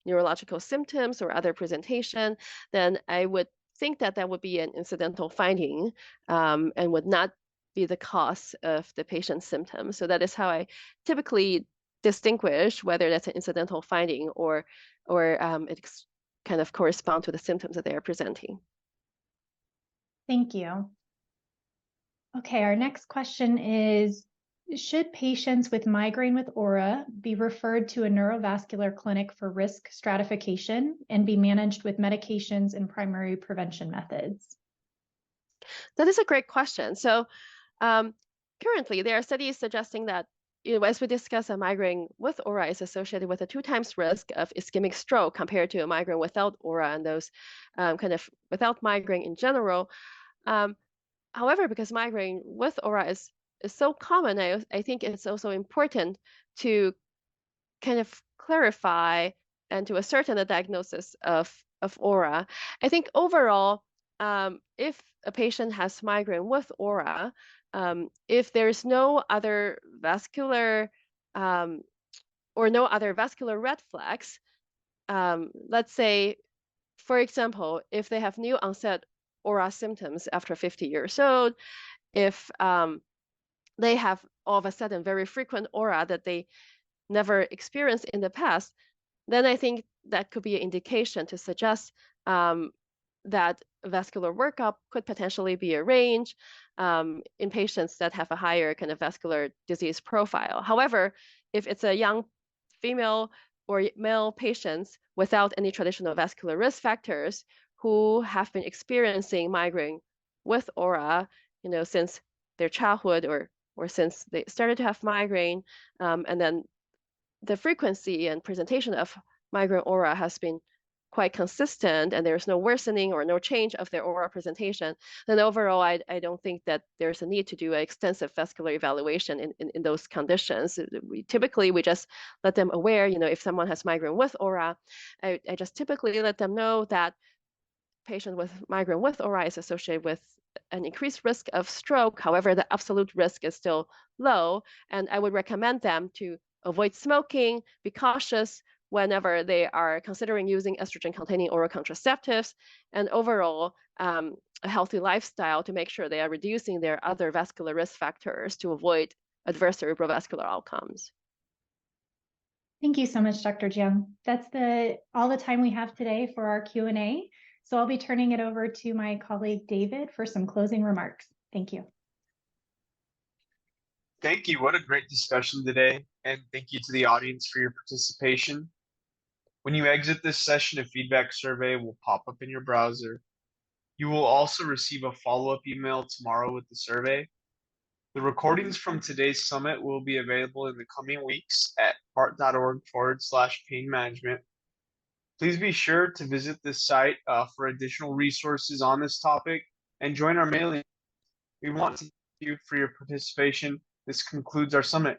neurological symptoms or other presentation, then I would think that that would be an incidental finding and would not be the cause of the patient's symptoms. So that is how I typically distinguish whether that's an incidental finding or it kind of correspond to the symptoms that they are presenting. Thank you. Okay, our next question is, should patients with migraine with aura be referred to a neurovascular clinic for risk stratification and be managed with medications and primary prevention methods? That is a great question. So currently there are studies suggesting that, as we discussed, a migraine with aura is associated with a 2 times risk of ischemic stroke compared to a migraine without aura and those kind of without migraine in general. However, because migraine with aura is so common, I think it's also important to kind of clarify and to ascertain the diagnosis of aura. I think overall, if a patient has migraine with aura, if there's no other vascular or no other vascular red flags, let's say, for example, if they have new onset aura symptoms after 50 years old, if they have all of a sudden very frequent aura that they never experienced in the past, then I think that could be an indication to suggest that vascular workup could potentially be arranged in patients that have a higher kind of vascular disease profile. However, if it's a young female or male patients without any traditional vascular risk factors who have been experiencing migraine with aura, since their childhood or since they started to have migraine, and then the frequency and presentation of migraine aura has been quite consistent and there's no worsening or no change of their aura presentation, then overall, I don't think that there's a need to do an extensive vascular evaluation in those conditions. We just let them aware, if someone has migraine with aura, I just typically let them know that patient with migraine with aura is associated with an increased risk of stroke. However, the absolute risk is still low, and I would recommend them to avoid smoking, be cautious whenever they are considering using estrogen-containing oral contraceptives, and overall, a healthy lifestyle to make sure they are reducing their other vascular risk factors to avoid adverse cerebrovascular outcomes. Thank you so much, Dr. Chiang. That's all the time we have today for our Q&A. So I'll be turning it over to my colleague, David, for some closing remarks. Thank you. Thank you. What a great discussion today. And thank you to the audience for your participation. When you exit this session, a feedback survey will pop up in your browser. You will also receive a follow-up email tomorrow with the survey. The recordings from today's summit will be available in the coming weeks at heart.org/pain management. Please be sure to visit this site for additional resources on this topic and join our mailing. We want to thank you for your participation. This concludes our summit.